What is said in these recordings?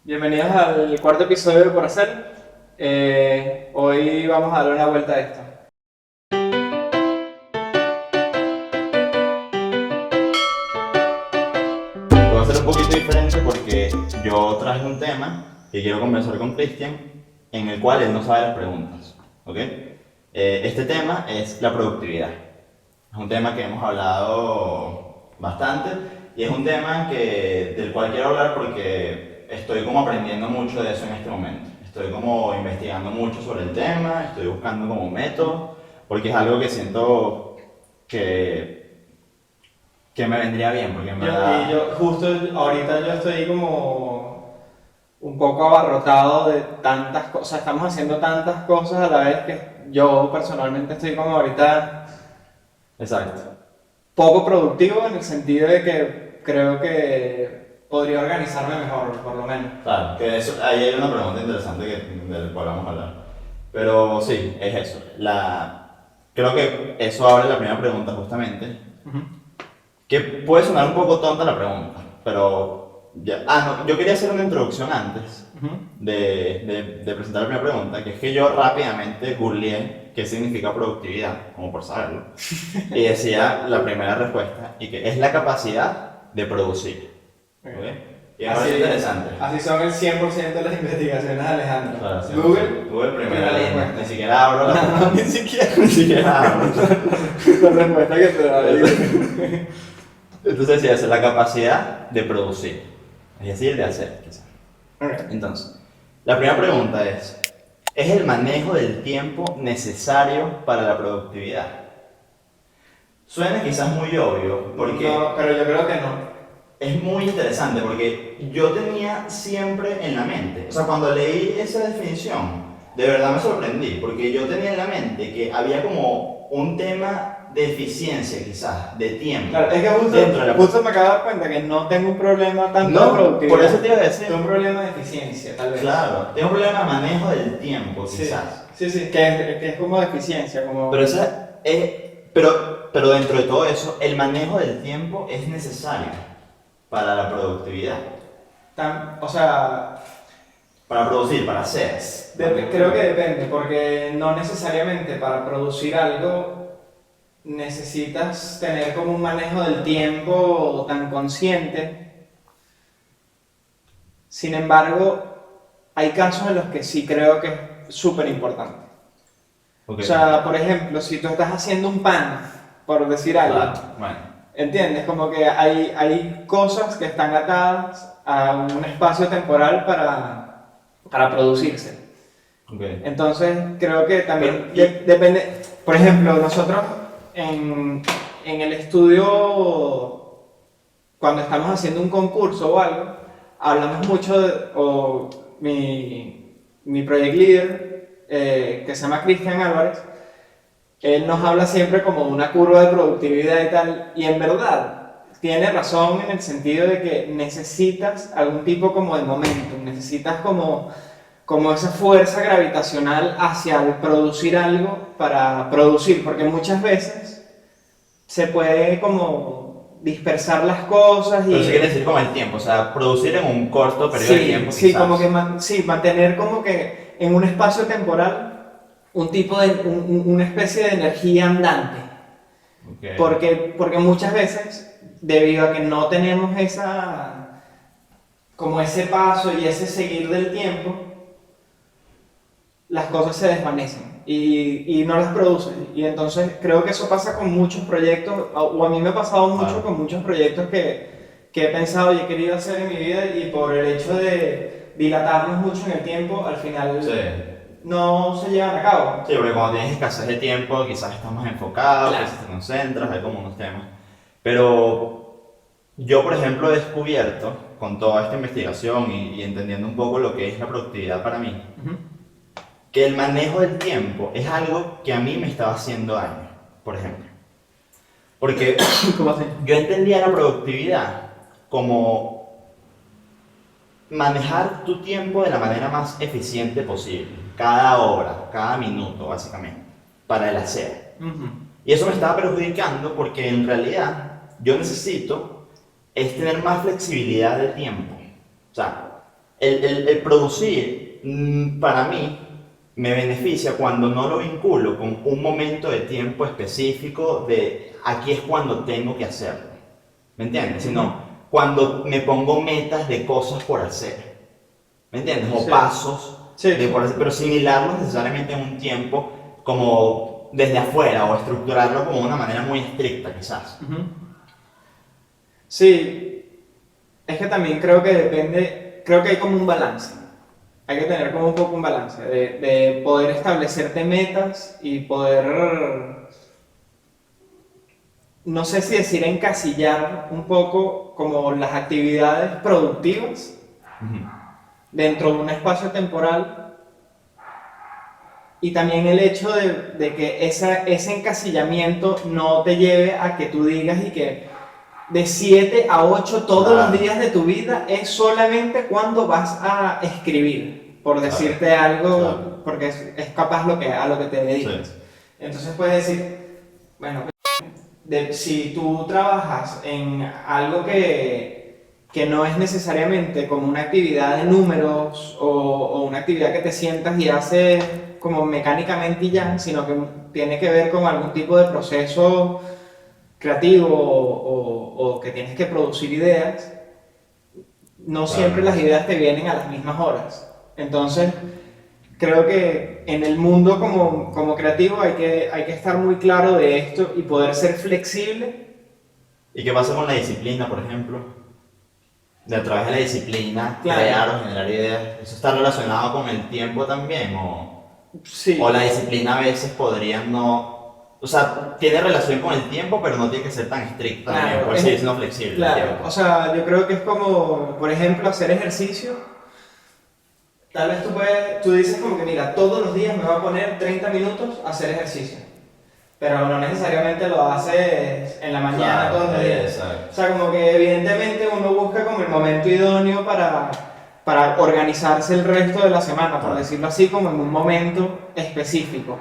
Bienvenidos al cuarto episodio de Por Hacer. Hoy vamos a darle una vuelta a esto. Puedo hacer un poquito diferente porque yo traje un tema que quiero conversar con Cristian, en el cual él no sabe las preguntas, ¿ok? Este tema es la productividad. Es un tema que hemos hablado bastante y es un tema del cual quiero hablar porque estoy como aprendiendo mucho de eso en este momento. Estoy como investigando mucho sobre el tema, estoy buscando como métodos, porque es algo que siento que me vendría bien, porque en verdad... Yo justo ahorita yo estoy como un poco abarrotado de tantas cosas. Estamos haciendo tantas cosas a la vez que yo personalmente estoy como ahorita Exacto. poco productivo en el sentido de que creo que podría organizarme mejor, por lo menos. Claro, que eso, ahí hay una pregunta interesante del cual vamos a hablar. Pero sí, es eso. Creo que eso abre la primera pregunta justamente. Que puede sonar un poco tonta la pregunta, pero ya. No, yo quería hacer una introducción antes de presentar la primera pregunta, que es que yo rápidamente googleé qué significa productividad, como por saberlo, y decía la primera respuesta, y que es la capacidad de producir. ¿Ok? Y me parece interesante. Así son el 100% de las investigaciones de Alejandro. Claro, sí, Google, Google primera primera línea, respuesta. ni siquiera abro la ni siquiera abro. La respuesta que te da. Entonces decía, esa es la capacidad de producir, es decir, de hacer, quizás. Entonces, la primera pregunta ¿es el manejo del tiempo necesario para la productividad? Suena quizás muy obvio, porque No, pero yo creo que no. es muy interesante, porque yo tenía siempre en la mente, o sea, cuando leí esa definición, de verdad me sorprendí, porque yo tenía en la mente que había como un tema de eficiencia, quizás, de tiempo. Claro, es que dentro de la justo me acabo de dar cuenta que no tengo un problema tanto No, de productividad. por eso te iba a decir. Tengo un problema de eficiencia, tal vez. Claro, tengo un problema de manejo del tiempo, Sí, quizás. sí, que es como de eficiencia, como... Pero esa es, pero dentro de todo eso, el manejo del tiempo es necesario para la productividad, o sea, para producir, para hacer. creo que depende, porque no necesariamente para producir algo necesitas tener como un manejo del tiempo tan consciente. Sin embargo, hay casos en los que sí creo que es súper importante. Okay. O sea, por ejemplo, si tú estás haciendo un pan, por decir algo, Claro, bueno. ¿entiendes? Como que hay cosas que están atadas a un espacio temporal para producirse. Okay. Entonces, creo que también Pero, depende. Por ejemplo, nosotros en el estudio, cuando estamos haciendo un concurso o algo, hablamos mucho o mi project leader, que se llama Cristian Álvarez, él nos habla siempre como de una curva de productividad y tal, y en verdad tiene razón en el sentido de que necesitas algún tipo como de momentum, necesitas como esa fuerza gravitacional hacia el producir algo para producir, porque muchas veces se puede como dispersar las cosas y... Pero eso quiere decir como el tiempo, o sea, producir en un corto periodo de tiempo, Sí, quizás. como que mantener como que en un espacio temporal un tipo de, una especie de energía andante. Okay. Porque muchas veces, debido a que no tenemos como ese paso y ese seguir del tiempo, las cosas se desvanecen y no las producen. Y entonces creo que eso pasa con muchos proyectos, o a mí me ha pasado mucho con muchos proyectos que he pensado y he querido hacer en mi vida, y por el hecho de dilatarnos mucho en el tiempo, al final... Sí. no se llevan a cabo. Sí, porque cuando tienes escasez de tiempo, quizás estás más enfocado, Claro. quizás te concentras, hay como unos temas. Pero yo, por ejemplo, he descubierto, con toda esta investigación y entendiendo un poco lo que es la productividad para mí, que el manejo del tiempo es algo que a mí me estaba haciendo daño, por ejemplo. Porque ¿Cómo así? yo entendía la productividad como manejar tu tiempo de la manera más eficiente posible, cada hora, cada minuto, básicamente, para el hacer. Y eso me estaba perjudicando porque en realidad yo necesito es tener más flexibilidad de tiempo. O sea, el producir, para mí, me beneficia cuando no lo vinculo con un momento de tiempo específico de aquí es cuando tengo que hacerlo. ¿Me entiendes? Sino cuando me pongo metas de cosas por hacer. ¿Me entiendes? O Sí. pasos, Sí, de sí. pero sin hilarlos necesariamente en un tiempo como desde afuera o estructurarlo como de una manera muy estricta quizás. Ujú. Sí, es que también creo que depende, creo que hay como un balance. Hay que tener como un poco un balance de poder establecerte metas y poder, no sé si decir encasillar un poco como las actividades productivas Ujú. dentro de un espacio temporal y también el hecho de que ese encasillamiento no te lleve a que tú digas y que de 7 a 8 todos Claro. los días de tu vida es solamente cuando vas a escribir, por Claro. decirte algo, Claro. porque es capaz a lo que te dedicas. Sí. Entonces puedes decir, bueno, si tú trabajas en algo que no es necesariamente como una actividad de números o una actividad que te sientas y haces como mecánicamente y ya, sino que tiene que ver con algún tipo de proceso creativo o que tienes que producir ideas, no siempre las ideas te vienen a las mismas horas. Entonces, creo que en el mundo como creativo hay que estar muy claro de esto y poder ser flexible. ¿Y qué pasa con la disciplina, por ejemplo? De a través de la disciplina, Claro. crear o generar ideas. ¿Eso está relacionado con el tiempo también? Sí. O la disciplina a veces podría no... O sea, tiene relación con el tiempo, pero no tiene que ser tan estricta también, Claro, puede seguir siendo flexible. Claro, o sea, yo creo que es como, por ejemplo, hacer ejercicio. Tal vez tú dices como que, mira, todos los días me voy a poner 30 minutos a hacer ejercicio. Pero no necesariamente lo haces en la mañana Claro, todos los días. exacto. O sea, como que evidentemente uno busca como el momento idóneo para organizarse el resto de la semana, por Claro. decirlo así, como en un momento específico.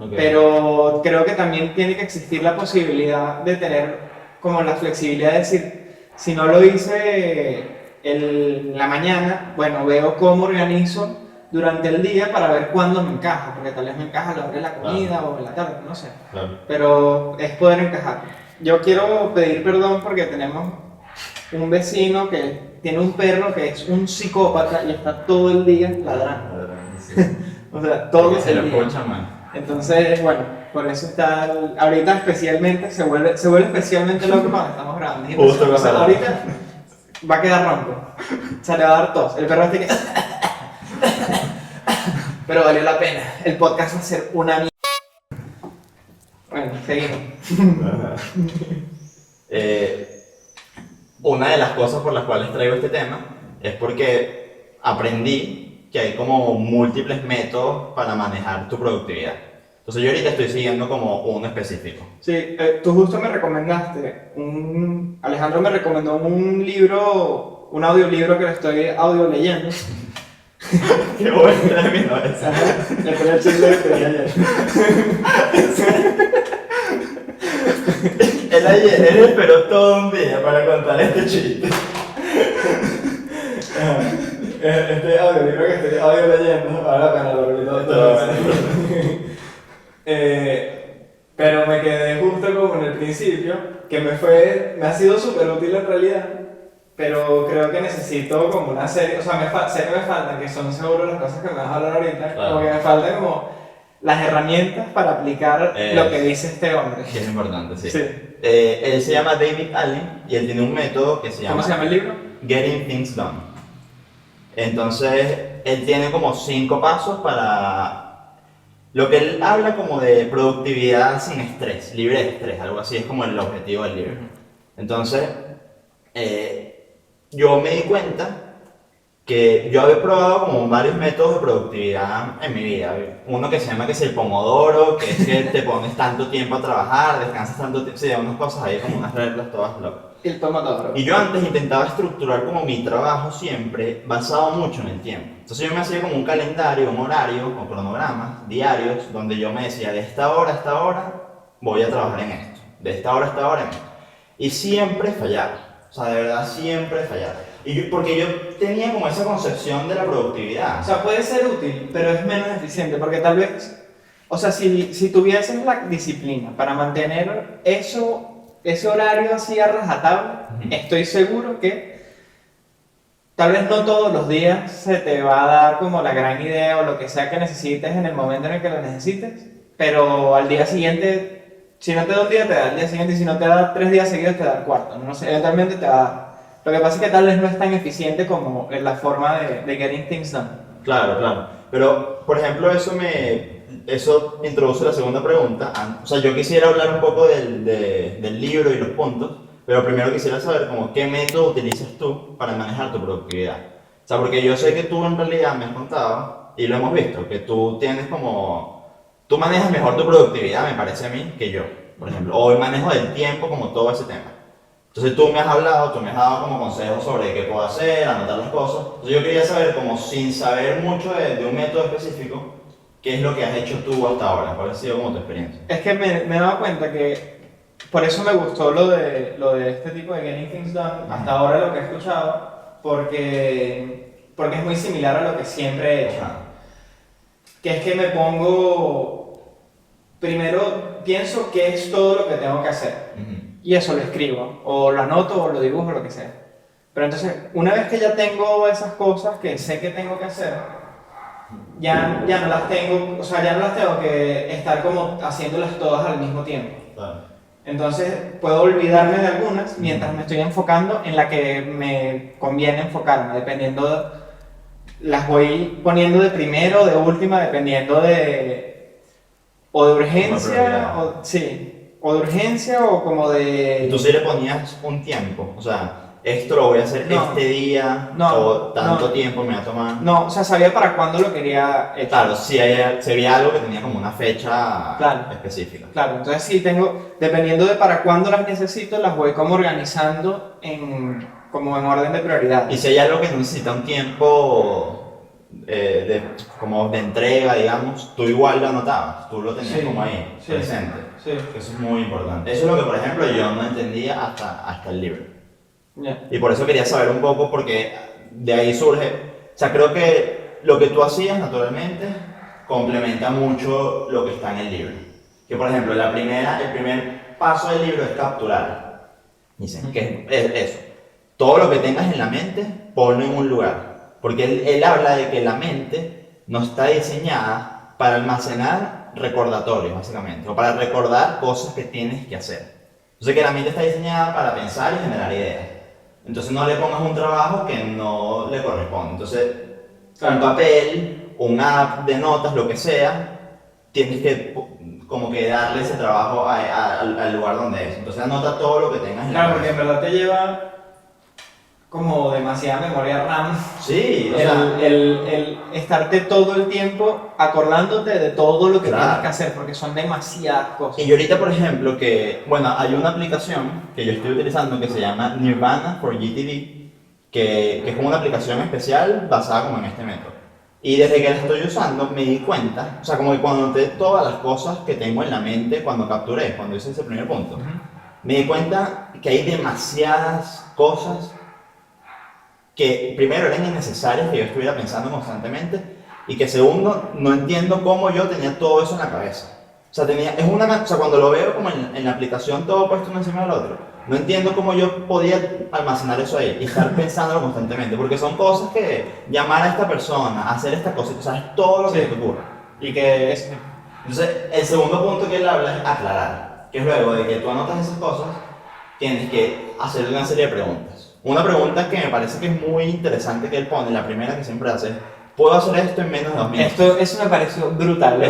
Ok. Pero creo que también tiene que existir la posibilidad de tener como la flexibilidad de decir, si no lo hice en la mañana, bueno, veo cómo organizo durante el día para ver cuándo me encaja, porque tal vez me encaja a la hora de la comida o en la tarde, no sé. Claro. Pero es poder encajar. Yo quiero pedir perdón porque tenemos un vecino que tiene un perro que es un psicópata y está todo el día ladrando. O sea, todo Se lo el día. escucha, man. Entonces, bueno, por eso está, ahorita especialmente, se vuelve especialmente loco cuando estamos grabando. Es Justo impresionante. O sea, cuando- ahorita va a quedar ronco, o sea, le va a dar tos, el perro tiene que... Pero valió la pena, el podcast va a ser una mierda. Bueno, seguimos. Una de las cosas por las cuales traigo este tema es porque aprendí que hay como múltiples métodos para manejar tu productividad. Entonces yo ahorita estoy siguiendo como uno específico. Sí, tú justo me recomendaste, Alejandro me recomendó un libro, un audiolibro que lo estoy audio leyendo. Qué bueno término ese. Le ponía el chiste que tenía ayer. Él esperó todo un día para contar este chiste. Este audiolibro que estoy audio leyendo, vale la pena, lo repito todo. Pero me quedé justo como en el principio, que me ha sido súper útil en realidad, pero creo que necesito como una serie, o sea, sé que me faltan, que son seguro las cosas que me vas a hablar ahorita, Claro. como que me faltan como las herramientas para aplicar lo que dice este hombre. Que es importante, sí. Sí. Él se llama David Allen y él tiene un método que se llama... ¿Cómo se llama el libro? Getting Things Done. Entonces, él tiene como 5 pasos para... Lo que él habla como de productividad sin estrés, libre de estrés, algo así es como el objetivo del libro. Entonces, yo me di cuenta que yo había probado como varios métodos de productividad en mi vida. Uno que se llama que es el pomodoro, que es que te pones tanto tiempo a trabajar, descansas tanto tiempo, sí, unas cosas ahí como unas reglas todas locas. El pomodoro. Y yo antes intentaba estructurar como mi trabajo siempre basado mucho en el tiempo. Entonces yo me hacía como un calendario, un horario o cronogramas diarios donde yo me decía de esta hora a esta hora voy a trabajar en esto, de esta hora a esta hora en esto. Y siempre fallaba, o sea de verdad siempre fallaba. Porque yo tenía como esa concepción de la productividad. O sea, puede ser útil, pero es menos eficiente, porque tal vez, o sea, si tuvieses la disciplina para mantener ese horario así a rajatabla, estoy seguro que tal vez no todos los días se te va a dar como la gran idea o lo que sea que necesites en el momento en el que lo necesites, pero al día siguiente, si no te da un día, te da el día siguiente, y si no te da 3 días seguidos, te da el cuarto, no sé, eventualmente te va a dar. Lo que pasa es que tal vez no es tan eficiente como en la forma de getting things done. Claro, claro. Pero, por ejemplo, eso introduce la segunda pregunta. O sea, yo quisiera hablar un poco del libro y los puntos, pero primero quisiera saber como qué método utilizas tú para manejar tu productividad. O sea, porque yo sé que tú en realidad me has contado, y lo hemos visto, que tú tienes como... Tú manejas mejor tu productividad, me parece a mí, que yo, por ejemplo. O el manejo del tiempo, como todo ese tema. Entonces tú me has hablado, tú me has dado como consejos sobre qué puedo hacer, anotar las cosas. Entonces yo quería saber, como sin saber mucho de un método específico, qué es lo que has hecho tú hasta ahora, cuál ha sido como tu experiencia. Es que me he dado cuenta que por eso me gustó lo de este tipo de Getting Things Done, hasta ahora lo que he escuchado, porque es muy similar a lo que siempre he hecho. Que es que me pongo, primero pienso qué es todo lo que tengo que hacer. Y eso lo escribo, o lo anoto, o lo dibujo, lo que sea. Pero entonces, una vez que ya tengo esas cosas que sé que tengo que hacer, ya no las tengo, o sea, ya no las tengo que estar como haciéndolas todas al mismo tiempo. Claro. Entonces, puedo olvidarme de algunas mientras me estoy enfocando en la que me conviene enfocarme, dependiendo, las voy poniendo de primero o de última, dependiendo o de urgencia, o de urgencia o como de... ¿Y tú sí le ponías un tiempo? O sea, esto lo voy a hacer este día, o tanto tiempo me va a tomar. No, o sea, sabía para cuándo lo quería echar. Claro, si había algo que tenía como una fecha específica. Claro, entonces sí tengo, dependiendo de para cuándo las necesito, las voy como organizando como en orden de prioridad. Y si hay algo que necesita un tiempo como de entrega, digamos, tú igual lo anotabas, tú lo tenías como ahí, presente. Sí. Eso es muy importante. Eso es lo que, por ejemplo, yo no entendía hasta el libro. Yeah. Y por eso quería saber un poco, porque de ahí surge, o sea, creo que lo que tú hacías naturalmente complementa mucho lo que está en el libro. Que, por ejemplo, el primer paso del libro es capturar. Dicen que es eso. Todo lo que tengas en la mente, ponlo en un lugar. Porque él habla de que la mente no está diseñada para almacenar recordatorios, básicamente, o para recordar cosas que tienes que hacer. Entonces, que la mente está diseñada para pensar y generar ideas. Entonces, no le pongas un trabajo que no le corresponde. Entonces, un papel, una app de notas, lo que sea, tienes que como que darle ese trabajo al lugar donde es. Entonces, anota todo lo que tengas en la Claro, porque en verdad te lleva como demasiada memoria RAM. Sí, o sea, el estarte todo el tiempo acordándote de todo lo que tienes que hacer, porque son demasiadas cosas. Y yo ahorita, por ejemplo, bueno, hay una aplicación que yo estoy utilizando que se llama Nirvana for GTD, que es como una aplicación especial basada como en este método. Y desde que la estoy usando me di cuenta, o sea, como que cuando noté todas las cosas que tengo en la mente cuando hice ese primer punto, me di cuenta que hay demasiadas cosas que primero eran innecesarias que yo estuviera pensando constantemente y que segundo, no entiendo cómo yo tenía todo eso en la cabeza. O sea, cuando lo veo como en la aplicación todo puesto uno encima del otro, no entiendo cómo yo podía almacenar eso ahí y estar pensándolo constantemente, porque son cosas que llamar a esta persona, hacer esta cosa, o sea, es todo lo que te ocurre. Y que es... Entonces, el segundo punto que él habla es aclarar, que es luego de que tú anotas esas cosas, tienes que hacer una serie de preguntas. Una pregunta que me parece que es muy interesante que él pone, la primera que siempre hace, ¿puedo hacer esto en menos de 2 minutos? Eso me pareció brutal.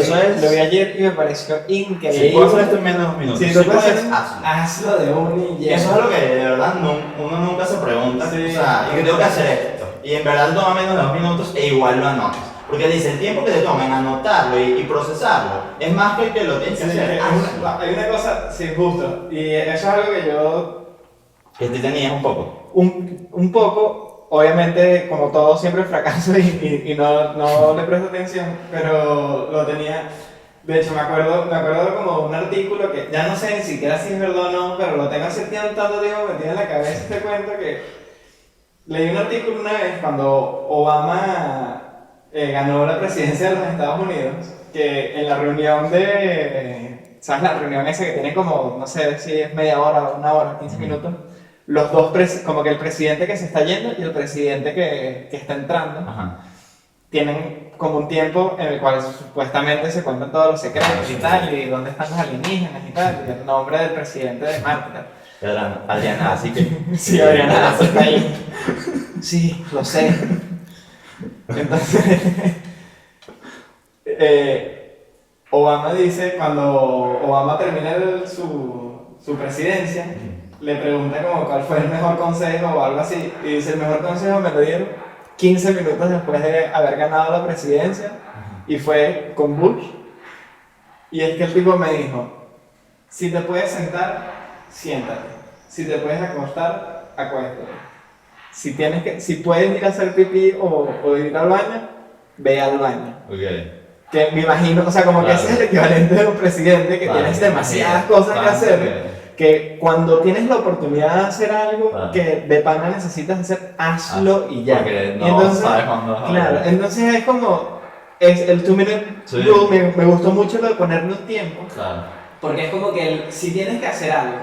Lo vi ayer y me pareció increíble. Si puedo hacer esto en menos de 2 minutos, si puedes, hazlo de uno y ya. Eso es algo que de verdad uno nunca se pregunta, o sea, ¿y qué tengo que hacer esto? Y en verdad toma menos de 2 minutos e igual lo anotas. Porque dice, el tiempo que te toma en anotarlo y procesarlo es más que el que lo tienes que hacer. Hay una cosa, sí, justo, y eso es algo que yo... Que tú tenías un poco. Un poco, obviamente, como todo, siempre fracaso y no le presto atención, pero lo tenía. De hecho, me acuerdo como un artículo que ya no sé ni siquiera si es verdad o no, pero lo tengo hace tanto tiempo metido en la cabeza este cuento que leí un artículo una vez cuando Obama ganó la presidencia de los Estados Unidos, que en la reunión ¿sabes? La reunión esa que tiene como, no sé si es media hora, una hora, 15 minutos, los dos, como que el presidente que se está yendo y el presidente que está entrando, Ajá. tienen como un tiempo en el cual supuestamente se cuentan todos los secretos y tal, y dónde están los alienígenas y tal, y el nombre del presidente de Marte y tal. Adriana, así que... Sí, Adriana está ahí. Sí, lo sé. Entonces, Obama dice, cuando Obama termina su presidencia, le pregunta como cuál fue el mejor consejo o algo así, y dice, el mejor consejo me lo dieron 15 minutos después de haber ganado la presidencia, y fue con Bush, y es que el tipo me dijo, si te puedes sentar, siéntate, si te puedes acostar, acuéstate. Si puedes ir a hacer pipí o ir al baño, ve al baño. Ok. Que me imagino, o sea, como que Claro. ese es el equivalente de un presidente que Claro, tienes me demasiadas imagino. cosas que Tanto hacer, que cuando tienes la oportunidad de hacer algo Claro. que de pana necesitas hacer, hazlo y ya. Porque no Y entonces, sabes cuándo vas a claro, volver. entonces es como, el 2-minute Sí. rule, me gustó mucho lo de ponerle un tiempo, Claro. porque es como que si tienes que hacer algo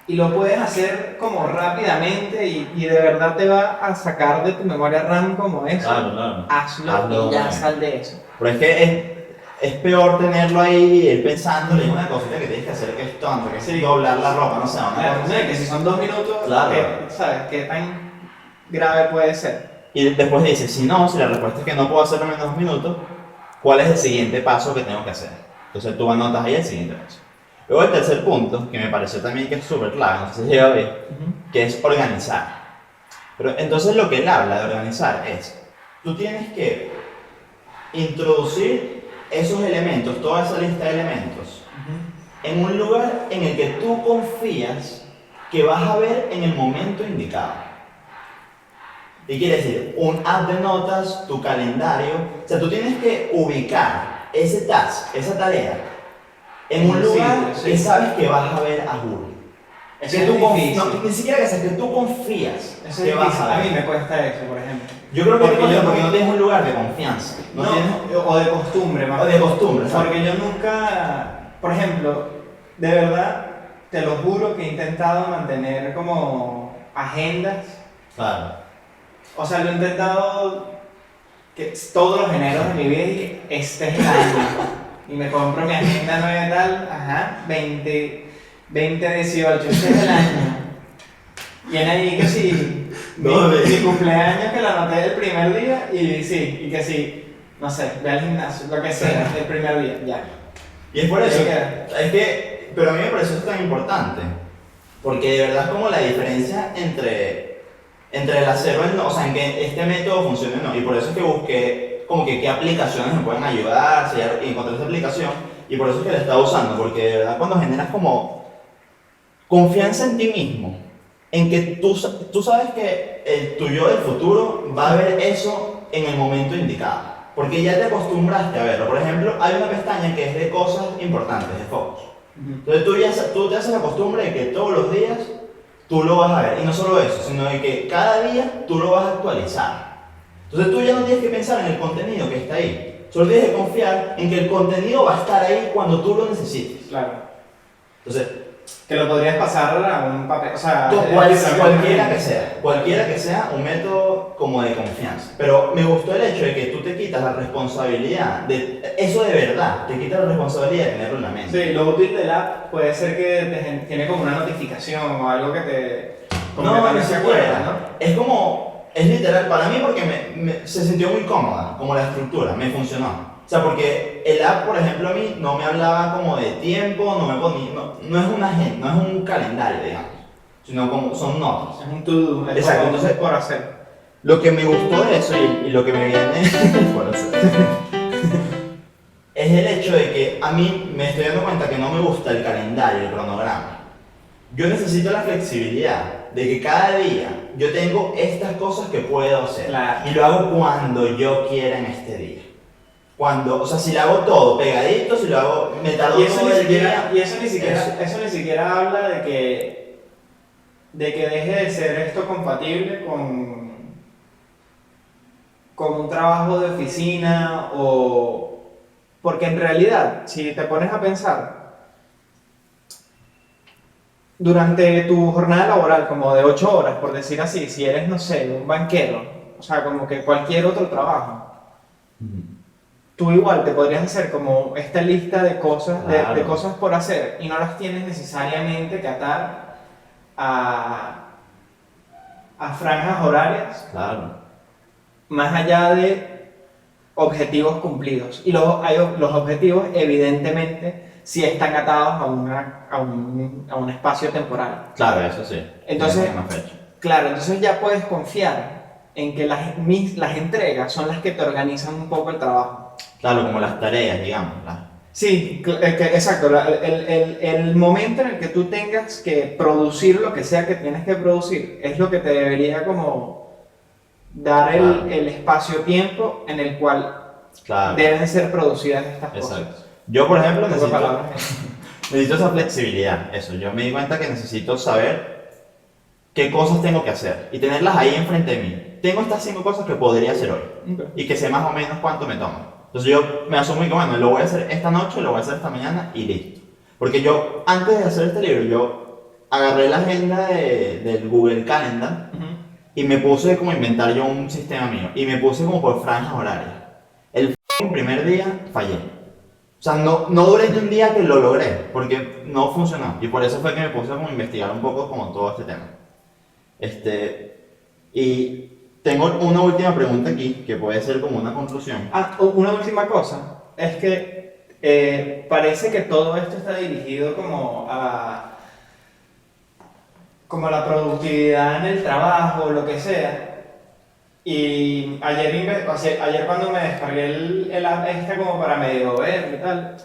y lo puedes hacer como rápidamente y de verdad te va a sacar de tu memoria RAM como eso, Claro. hazlo y ya bien. sal de eso. Pero es que es peor tenerlo ahí, ir pensándole en una cosita que tienes que hacer que es tonto, que es Sí. doblar la ropa, no sé, una Claro, cosa no, y así. que si son 2 minutos, Claro. ¿sabes? ¿Qué tan grave puede ser? Y después dices, si la respuesta es que no puedo hacerlo en menos de 2 minutos, ¿cuál es el siguiente paso que tengo que hacer? Entonces tú anotas ahí el siguiente paso. Luego el tercer punto, que me pareció también que es súper clave, no sé si llega a ver, que es organizar. Pero entonces lo que él habla de organizar es, tú tienes que introducir esos elementos, toda esa lista de elementos, en un lugar en el que tú confías que vas a ver en el momento indicado. Y quiere decir, un app de notas, tu calendario, o sea, tú tienes que ubicar ese task, esa tarea, en un lugar Sí. que sabes que vas a ver a juro. Eso Que es tú difícil. no, ni siquiera que sea, que tú confías Eso es que difícil. vas a A ver. mí me cuesta eso, por ejemplo. Yo creo que Porque porque yo no tienes un lugar de confianza. No, tienes... o de costumbre, más O de costumbre, ¿sabes? Porque yo nunca, por ejemplo, de verdad, te lo juro que he intentado mantener como agendas. Claro. O sea, lo he intentado que todos los eneros de mi vida y que este es el año. Y me compro mi agenda nueva y tal, 2018, este es el año. Y en ahí que sí, mi cumpleaños que lo anoté el primer día y sí, y que sí, no sé, ve al gimnasio, lo que sea, el primer día, ya. Y es por eso, Ahí queda. es que, pero a mí me parece eso tan importante, porque de verdad es como la diferencia entre el hacerlo, o sea, en que este método funcione o no, y por eso es que busqué como que qué aplicaciones me pueden ayudar, si encontré esa aplicación, y por eso es que la he estado usando, porque de verdad cuando generas como confianza en ti mismo, en que tú sabes que tu yo del futuro va a ver eso en el momento indicado. Porque ya te acostumbraste a verlo. Por ejemplo, hay una pestaña que es de cosas importantes, de focos. Entonces tú te haces la costumbre de que todos los días tú lo vas a ver. Y no solo eso, sino de que cada día tú lo vas a actualizar. Entonces tú ya no tienes que pensar en el contenido que está ahí. Solo tienes que confiar en que el contenido va a estar ahí cuando tú lo necesites. Claro. Entonces, Que lo podrías pasar a un papel, o sea, cualquiera que sea un método como de confianza. Pero me gustó el hecho de que tú te quitas la responsabilidad de eso de verdad, te quitas la responsabilidad de tenerlo en la mente. Sí, lo útil del app puede ser que tiene como una notificación o algo que te... como que No, también ni se siquiera. acuerda, ¿no? Es como, es literal para mí porque se sintió muy cómoda, como la estructura, me funcionó. O sea, porque el app, por ejemplo, a mí no me hablaba como de tiempo, no me ponía, no es una agenda, no es un calendario, digamos, sino como son notas. Es un to-do, es Exacto, como entonces- por hacer. Lo que me gustó de eso y lo que me viene por hacer, es el hecho de que a mí me estoy dando cuenta que no me gusta el calendario, el cronograma. Yo necesito la flexibilidad de que cada día yo tengo estas cosas que puedo hacer. Claro. Y lo hago cuando yo quiera en este día. O sea, si lo hago todo pegadito, si lo hago, me tardo Y eso todo ni el siquiera, día. y eso ni siquiera habla de que deje de ser esto compatible como un trabajo de oficina o... Porque en realidad, si te pones a pensar, durante tu jornada laboral, como de 8 horas, por decir así, si eres, no sé, un banquero, o sea, como que cualquier otro trabajo, tú igual te podrías hacer como esta lista de cosas, Claro. de cosas por hacer y no las tienes necesariamente que atar a, a franjas horarias, Claro. más allá de objetivos cumplidos. Y los objetivos, evidentemente, sí están atados a un espacio temporal. Claro, eso sí. Entonces, Tiene una fecha. claro, entonces ya puedes confiar en que las entregas son las que te organizan un poco el trabajo. Claro, como las tareas, digamos. Sí, exacto. El momento en el que tú tengas que producir lo que sea que tienes que producir es lo que te debería como dar Claro. el espacio-tiempo en el cual Claro. deben ser producidas estas Exacto. cosas. Yo, por ejemplo, Poco necesito, palabras. necesito esa flexibilidad. Eso, yo me di cuenta que necesito saber qué cosas tengo que hacer y tenerlas ahí enfrente de mí. Tengo estas 5 cosas que podría hacer hoy Ok. y que sé más o menos cuánto me toma. Entonces yo me asumo que, bueno, lo voy a hacer esta noche, lo voy a hacer esta mañana y listo. Porque yo, antes de hacer este libro, yo agarré la agenda del Google Calendar Ujú. y me puse como a inventar yo un sistema mío y me puse como por franjas horarias. El primer día fallé. O sea, no duré ni un día que lo logré, porque no funcionó. Y por eso fue que me puse como a investigar un poco como todo este tema. Y tengo una última pregunta aquí, que puede ser como una conclusión. Una última cosa, es que parece que todo esto está dirigido como a la productividad en el trabajo, lo que sea. Y ayer cuando me descargué el app este como para medio ver y tal,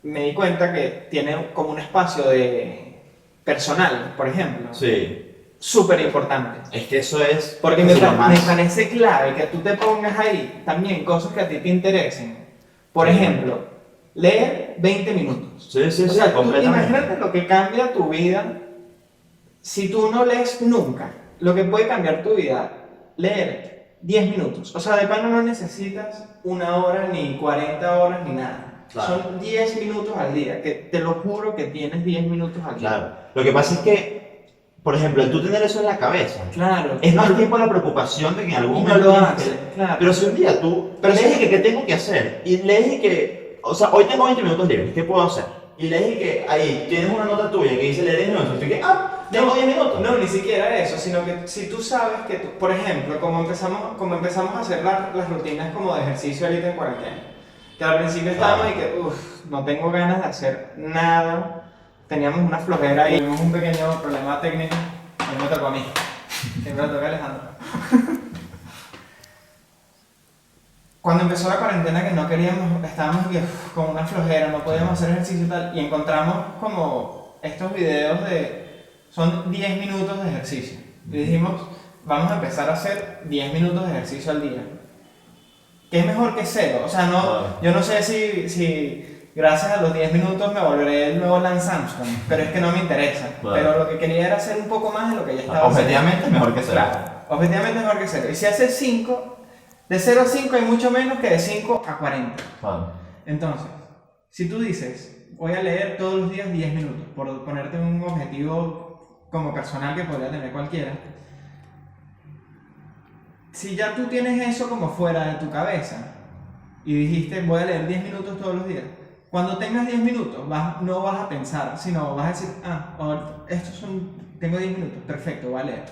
me di cuenta que tiene como un espacio de personal, por ejemplo, Sí, súper importante. es que eso es Porque lo más. me parece clave que tú te pongas ahí también cosas que a ti te interesen. Por ejemplo, leer 20 minutos. Sí, sí, O sí, sea, tú completamente. imagínate lo que cambia tu vida si tú no lees nunca. Lo que puede cambiar tu vida, leer 10 minutos. O sea, de plano no necesitas 1 hora, ni 40 horas, ni nada. Claro. Son 10 minutos al día, que te lo juro que tienes 10 minutos al día. Claro. Lo que pasa es que, por ejemplo, el tú tener eso en la cabeza, Claro. es más tiempo la preocupación de que en algún Y no momento lo tienes haces, que- claro. Pero si un día tú Pero lees si- que qué tengo que hacer y lees que, o sea, hoy tengo 20 minutos libres, ¿qué puedo hacer? Y lees que ahí tienes una nota tuya que dice leer 10 minutos, y tú que, tengo 10 minutos. No, ni siquiera eso, sino que si tú sabes que, por ejemplo, como empezamos a hacer las rutinas como de ejercicio ahorita en cuarentena, que al principio estábamos y que, no tengo ganas de hacer nada, teníamos una flojera y tuvimos un pequeño problema técnico, no me tocó a mí, siempre le toca a Alejandro. Cuando empezó la cuarentena que no queríamos, estábamos con una flojera, no podíamos hacer ejercicio y tal, y encontramos como estos videos son 10 minutos de ejercicio. Y dijimos, vamos a empezar a hacer 10 minutos de ejercicio al día. Que es mejor que 0. O sea, yo no sé si gracias a los 10 minutos me volveré el nuevo Lance Armstrong, pero es que no me interesa. Claro. Pero lo que quería era hacer un poco más de lo que ya estaba haciendo. Objetivamente es mejor que cero. Claro, objetivamente es mejor que 0. Y si haces 5, de 0 a 5 hay mucho menos que de 5 a 40. Claro. Entonces, si tú dices, voy a leer todos los días 10 minutos, por ponerte un objetivo como personal que podría tener cualquiera, si ya tú tienes eso como fuera de tu cabeza y dijiste, voy a leer 10 minutos todos los días, cuando tengas 10 minutos no vas a pensar, sino vas a decir, tengo 10 minutos, perfecto, voy a leer.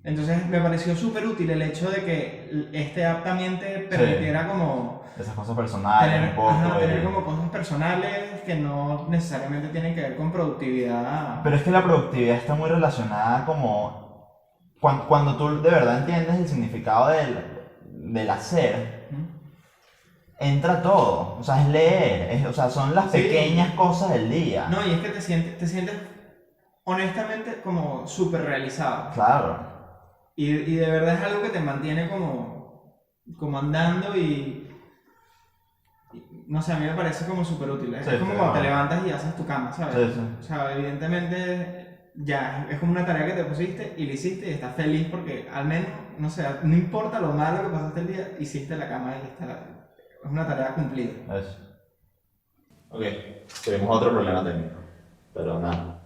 Entonces me pareció súper útil el hecho de que este app también te permitiera como Esas cosas personales, tener como cosas personales que no necesariamente tienen que ver con productividad. Pero es que la productividad está muy relacionada como cuando tú de verdad entiendes el significado del hacer, entra todo. O sea, es leer, o sea, son las Sí. pequeñas cosas del día. No, y es que te sientes honestamente como súper realizado. Claro. Y de verdad es algo que te mantiene como andando y no sé, a mí me parece como súper útil. Es Sí, como sí, cuando te bueno. levantas y haces tu cama, ¿sabes? Sí, sí. O sea, evidentemente ya es como una tarea que te pusiste y la hiciste y estás feliz porque al menos no sé, no importa lo malo que pasaste el día, hiciste la cama y está, es una tarea cumplida. Eso. Ok, tuvimos otro problema técnico, pero nada.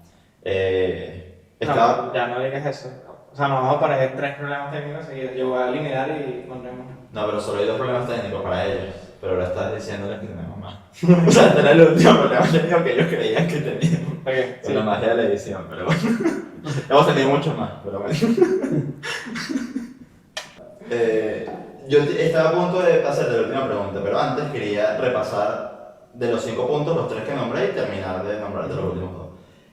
Estaba... No, ya no digas eso. O sea, nos vamos a poner 3 problemas técnicos seguidos. Yo voy a eliminar y pondremos. No, pero solo hay 2 problemas técnicos para ellos, pero ahora estás diciéndoles que tenemos más. O sea, este era el último problema técnico que ellos creían que teníamos. Okay, Con la magia de la edición, pero bueno. Hemos tenido muchos más, pero bueno. Yo estaba a punto de hacerte la última pregunta, pero antes quería repasar de los 5 puntos los 3 que nombré y terminar de nombrar de los últimos 2.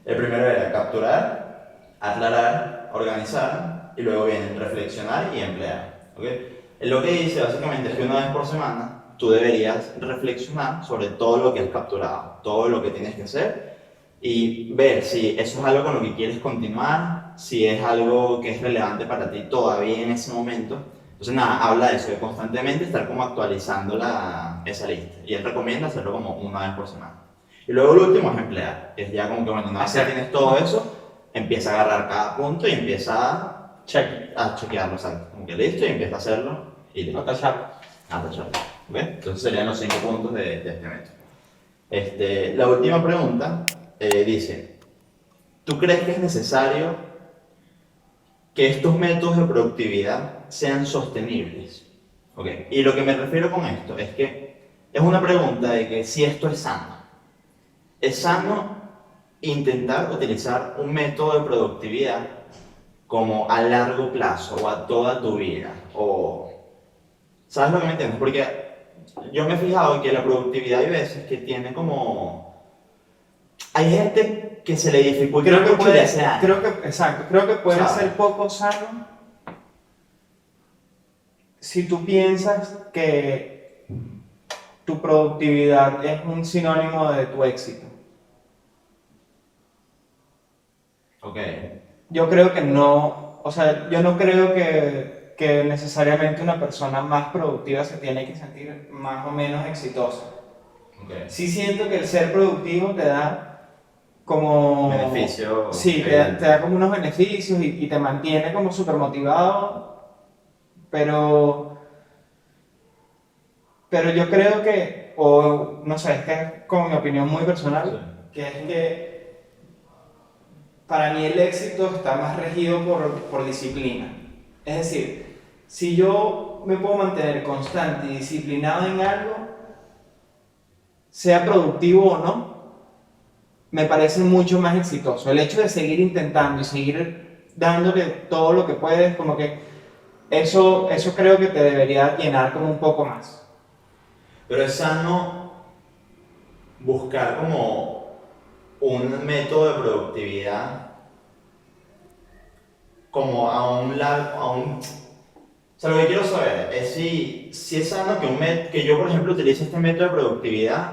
El primero era capturar, aclarar, organizar y luego viene reflexionar y emplear. ¿Okay? Lo que dice básicamente es que una vez por semana tú deberías reflexionar sobre todo lo que has capturado, todo lo que tienes que hacer y ver si eso es algo con lo que quieres continuar, si es algo que es relevante para ti todavía en ese momento. Entonces nada, habla de eso, de constantemente estar como actualizando esa lista. Y él recomienda hacerlo como una vez por semana. Y luego lo último es emplear, que es ya como que bueno, una vez que tienes todo eso, empieza a agarrar cada punto y empieza a chequearlo, exacto. Como que listo y empieza a hacerlo y listo. A tacharlo. A tacharlo. ¿Okay? Entonces serían los 5 puntos de este método. La última pregunta dice, ¿tú crees que es necesario que estos métodos de productividad sean sostenibles? Okay. Y lo que me refiero con esto es que es una pregunta de que si esto es sano. ¿Es sano intentar utilizar un método de productividad como a largo plazo o a toda tu vida? O, ¿sabes lo que me entiendes? Porque yo me he fijado que la productividad hay veces que tiene como... Hay gente que se le dificulta Creo que mucho de hace años. Creo que puede ¿Sabes? ser poco sano si tú piensas que tu productividad es un sinónimo de tu éxito. Ok. Yo creo que no, o sea, yo no creo que necesariamente una persona más productiva se tiene que sentir más o menos exitosa. Okay. Sí siento que el ser productivo te da como... Beneficio. Sí, te da como unos beneficios y te mantiene como súper motivado, pero yo creo que, o no sé, es que es como mi opinión muy personal, Sí. que es que para mí el éxito está más regido por disciplina. Es decir, si yo me puedo mantener constante y disciplinado en algo, sea productivo o no, me parece mucho más exitoso. El hecho de seguir intentando y seguir dándole todo lo que puedes, como que eso creo que te debería llenar como un poco más. Pero es sano buscar como un método de productividad como a un largo, o sea, lo que quiero saber es si es sano que yo, por ejemplo, utilice este método de productividad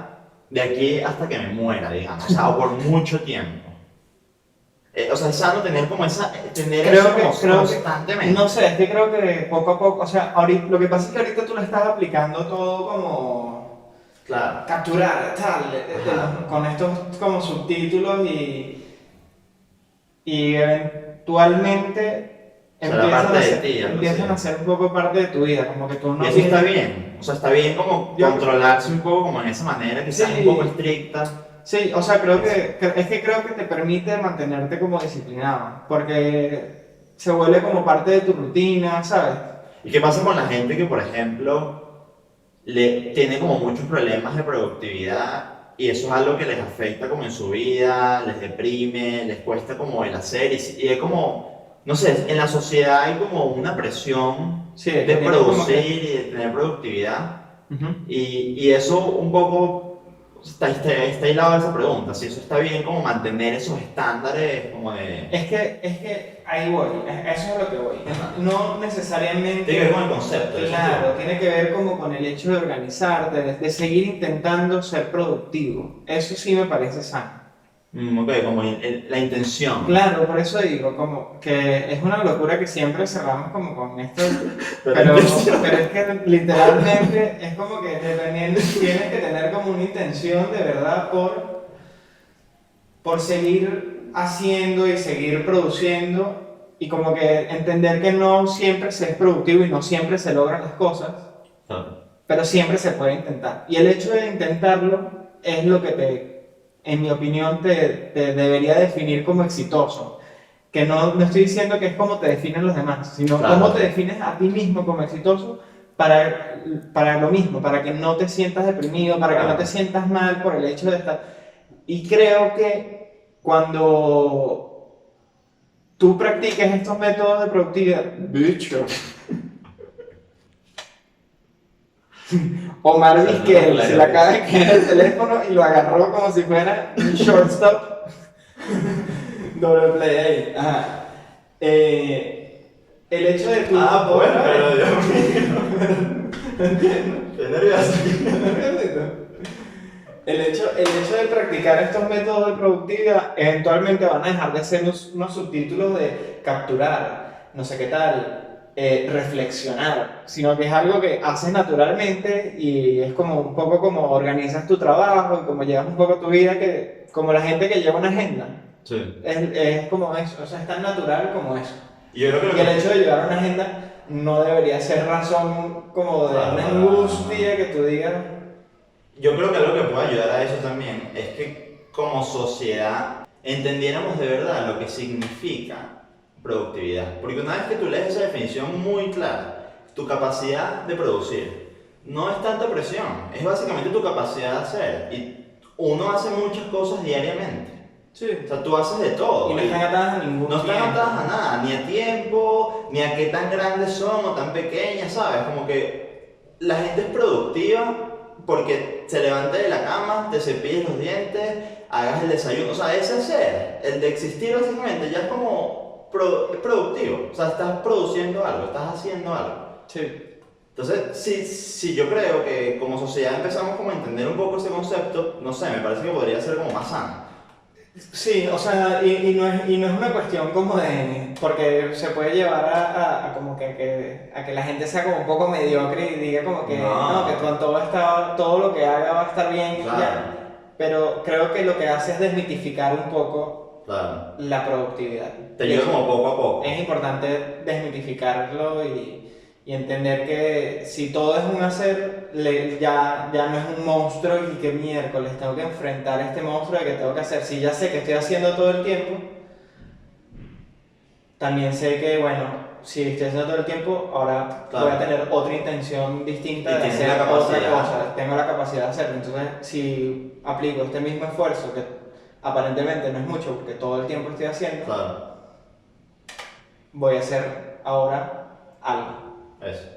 de aquí hasta que me muera, digamos, o sea, o por mucho tiempo. O sea, es sano tener como tener eso como constantemente. No sé, es que creo que poco a poco, o sea, ahorita, lo que pasa es que ahorita tú le estás aplicando todo como... Claro. Capturar, tal, con estos como subtítulos y eventualmente empiezan a ser un poco parte de tu vida, como que tú no... Y eso está bien, o sea, está bien como controlarse un poco como en esa manera, quizás Sí. un poco estricta. Sí, o sea, creo que te permite mantenerte como disciplinado, porque se vuelve como parte de tu rutina, ¿sabes? ¿Y qué pasa con la gente que, por ejemplo, tiene como muchos problemas de productividad y eso es algo que les afecta como en su vida, les deprime, les cuesta como el hacer y es como, no sé, en la sociedad hay como una presión Sí, de producir y de tener productividad y eso un poco está hilado de esa pregunta, si eso está bien como mantener esos estándares como de... Es que ahí voy, eso es lo que voy. No necesariamente... Tiene que ver con el concepto. Claro, tiene que ver como con el hecho de organizarte, de seguir intentando ser productivo. Eso sí me parece sano. Ok, como la intención. Claro, por eso digo, como que es una locura que siempre cerramos como con esto, pero es que literalmente es como que dependiendo, tienes que tener como una intención de verdad por seguir haciendo y seguir produciendo y como que entender que no siempre se es productivo y no siempre se logran las cosas, Claro. pero siempre se puede intentar. Y el hecho de intentarlo es lo que en mi opinión, te debería definir como exitoso. Que no estoy diciendo que es como te definen los demás, sino Claro. cómo te defines a ti mismo como exitoso para lo mismo, para que no te sientas deprimido, para que Claro. no te sientas mal por el hecho de estar. Y creo que cuando tú practiques estos métodos de productividad, bicho. Omar Vizquel se le acaba de caer el teléfono y lo agarró como si fuera un shortstop. Doble play ahí. Ajá. El hecho de tú. Bueno, pero Dios mío. Qué nervioso. El hecho de practicar estos métodos de productividad eventualmente van a dejar de ser unos subtítulos de capturar, no sé qué tal, reflexionar, sino que es algo que haces naturalmente y es como un poco como organizas tu trabajo y como llevas un poco tu vida, que, como la gente que lleva una agenda. Sí. Es como eso, o sea, es tan natural como eso. Y yo creo que Y el hecho de llevar una agenda no debería ser razón como de una angustia que tú digas. Yo creo que algo que puede ayudar a eso también es que como sociedad entendiéramos de verdad lo que significa productividad. Porque una vez que tú lees esa definición muy clara, tu capacidad de producir no es tanta presión, es básicamente tu capacidad de hacer. Y uno hace muchas cosas diariamente. Sí. O sea, tú haces de todo. Y no están atadas a ningún No están tiempo. atadas a nada, ni a tiempo, ni a qué tan grandes son o tan pequeñas, ¿sabes? Como que la gente es productiva porque se levanta de la cama, te cepillas los dientes, hagas el desayuno. O sea, ese hacer, el de existir básicamente, ya es como productivo. O sea, estás produciendo algo, estás haciendo algo. Sí. Entonces, si yo creo que como sociedad empezamos como a entender un poco ese concepto, no sé, me parece que podría ser como más sano. Sí, o sea, y no es una cuestión como de. Porque se puede llevar a como a que la gente sea como un poco mediocre y diga como que no, que con todo lo que haga va a estar bien. Claro. Ya. Pero creo que lo que hace es desmitificar un poco Claro. la productividad. Te ayuda como poco a poco. Es importante desmitificarlo y entender que si todo es un hacer, ya no es un monstruo y que miércoles tengo que enfrentar este monstruo de que tengo que hacer. Si ya sé que estoy haciendo todo el tiempo, también sé que, bueno, si estoy haciendo todo el tiempo, ahora Claro. voy a tener otra intención distinta Y de tienes hacer la otra capacidad. cosa. Tengo la capacidad de hacerlo. Entonces, si aplico este mismo esfuerzo, que aparentemente no es mucho porque todo el tiempo estoy haciendo, Claro. voy a hacer ahora algo. Eso.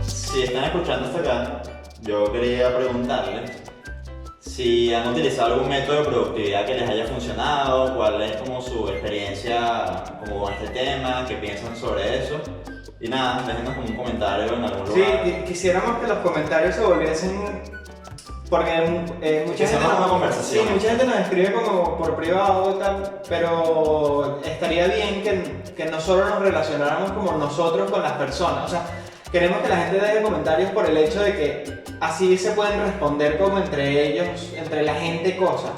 Si están escuchando hasta acá, yo quería preguntarles si han utilizado algún método de productividad que les haya funcionado, cuál es como su experiencia como con este tema, qué piensan sobre eso. Y nada, déjenos como un comentario en algún Sí, lugar. quisiéramos que los comentarios se volviesen. Porque mucha Que sea gente, más una conversación. sí, mucha gente nos escribe como por privado y tal, pero estaría bien que no solo nos relacionáramos como nosotros con las personas. O sea, queremos que la gente deje comentarios por el hecho de que así se pueden responder como entre ellos, entre la gente, cosas.